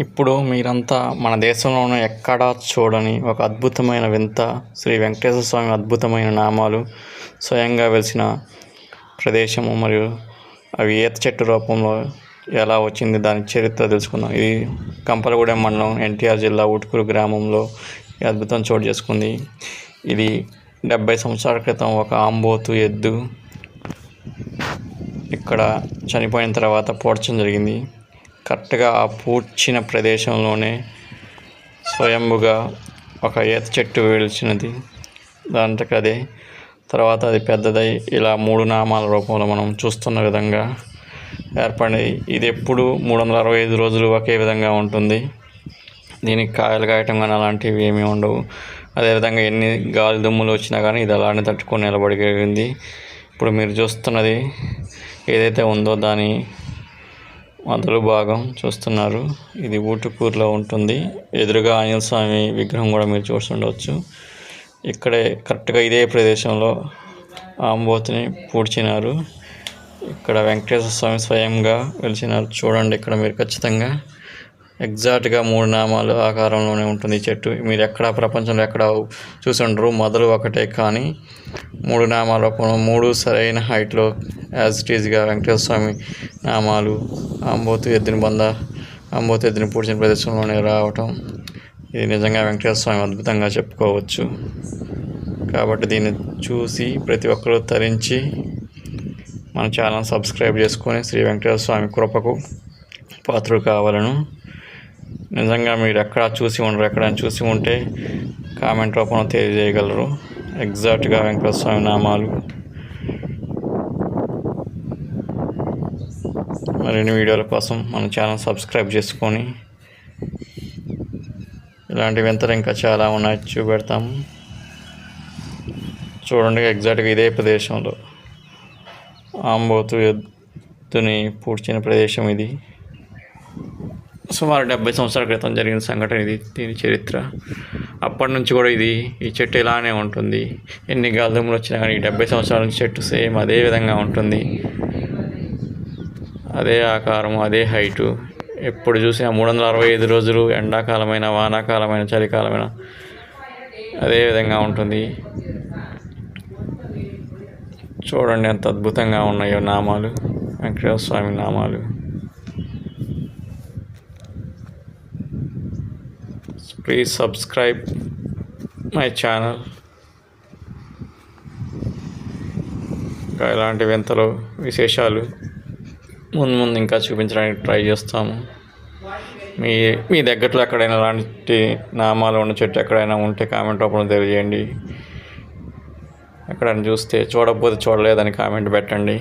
ఇప్పుడు మీరంతా మన దేశంలోనే ఎక్కడా చూడని ఒక అద్భుతమైన వింత శ్రీ వెంకటేశ్వర స్వామి అద్భుతమైన నామాలు స్వయంగా వెలిసిన ప్రదేశము మరియు అవి ఈత చెట్టు రూపంలో ఎలా వచ్చింది దాని చరిత్ర తెలుసుకుందాం. ఇది కంపలగూడెం మండలం ఎన్టీఆర్ జిల్లా ఊటుకూరు గ్రామంలో ఈ అద్భుతం చోటు చేసుకుంది. ఇది 70 సంవత్సరాల క్రితం ఒక ఆంబోతు ఎద్దు ఇక్కడ చనిపోయిన తర్వాత పూడ్చడం జరిగింది. కరెక్ట్గా ఆ పూడ్చిన ప్రదేశంలోనే స్వయంభుగా ఒక ఈత చెట్టు వెలిచినది. దాంట్లో అదే తర్వాత అది పెద్దదై ఇలా 3 నామాల రూపంలో మనం చూస్తున్న విధంగా ఏర్పడి ఇది ఎప్పుడు 365 రోజులు ఒకే విధంగా ఉంటుంది. దీనికి కాయలు కాయటం కానీ అలాంటివి ఏమీ ఉండవు. అదేవిధంగా ఎన్ని గాలి దుమ్ములు వచ్చినా కానీ ఇది అలానే తట్టుకొని నిలబడిపోయింది. ఇప్పుడు మీరు చూస్తున్నది ఏదైతే ఉందో దాని మొదలు భాగం చూస్తున్నారు. ఇది ఊటుకూరులో ఉంటుంది. ఎదురుగా ఆంజనేయ స్వామి విగ్రహం కూడా మీరు చూస్తుండవచ్చు. ఇక్కడే కరెక్ట్గా ఇదే ప్రదేశంలో ఆంబోతుని పూడ్చినారు. ఇక్కడ వెంకటేశ్వర స్వామి స్వయంగా వెలిసినారు. చూడండి ఇక్కడ మీరు ఖచ్చితంగా ఎగ్జాక్ట్గా 3 నామాలు ఆకారంలోనే ఉంటుంది ఈ చెట్టు. మీరు ఎక్కడ ప్రపంచంలో ఎక్కడ చూసి ఉండరు. మొదలు ఒకటే కానీ 3 నామాల రూపంలో 3 సరైన హైట్లో యాజ్ ఇట్ ఈజ్గా వెంకటేశ్వర స్వామి నామాలు ఆంబోతు ఎద్దుని పూడ్చిన ప్రదేశంలోనే రావటం ఇది నిజంగా వెంకటేశ్వర స్వామి అద్భుతంగా చెప్పుకోవచ్చు. కాబట్టి దీన్ని చూసి ప్రతి ఒక్కరూ తరించి మన ఛానల్ సబ్స్క్రైబ్ చేసుకొని శ్రీ వెంకటేశ్వర స్వామి కృపకు పాత్రలు కావాలను. నిజంగా మీరు ఎక్కడా చూసి ఉండరు. ఎక్కడైనా చూసి ఉంటే కామెంట్ రూపంలో తెలియజేయగలరు. ఎగ్జాక్ట్గా వెంకటేశ్వర స్వామి నామాలు. మరిన్ని వీడియోల కోసం మన ఛానల్ సబ్స్క్రైబ్ చేసుకొని ఇలాంటి వింతలు ఇంకా చాలా ఉన్నాయి చూపెడతాము. చూడండి ఎగ్జాక్ట్గా ఇదే ప్రదేశంలో ఆంబోతు ఎద్దుని పూడ్చిన ప్రదేశం ఇది. సుమారు 70 సంవత్సరాల క్రితం జరిగిన సంఘటన ఇది. దీని చరిత్ర అప్పటి నుంచి కూడా ఈ చెట్టు ఇలానే ఉంటుంది. ఎన్ని గాలిదుమ్ములు వచ్చినా కానీ 70 సంవత్సరాల నుంచి చెట్టు సేమ్ అదే విధంగా ఉంటుంది. అదే ఆకారం, అదే హైటు. ఎప్పుడు చూసినా 365 రోజులు ఎండాకాలమైన వానాకాలమైన చలికాలమైన అదే విధంగా ఉంటుంది. చూడండి ఎంత అద్భుతంగా ఉన్నాయో నామాలు, వెంకటేశ్వర స్వామి నామాలు. Please subscribe my channel. ఇంకా ఇలాంటి వింతలు విశేషాలు ముందు ఇంకా చూపించడానికి ట్రై చేస్తాము. మీ దగ్గరలో ఎక్కడైనా అలాంటి నామాలు ఉన్న చెట్టు ఎక్కడైనా ఉంటే కామెంట్ రూపంలో తెలియజేయండి. ఎక్కడైనా చూస్తే చూడకపోతే చూడలేదని కామెంట్ పెట్టండి.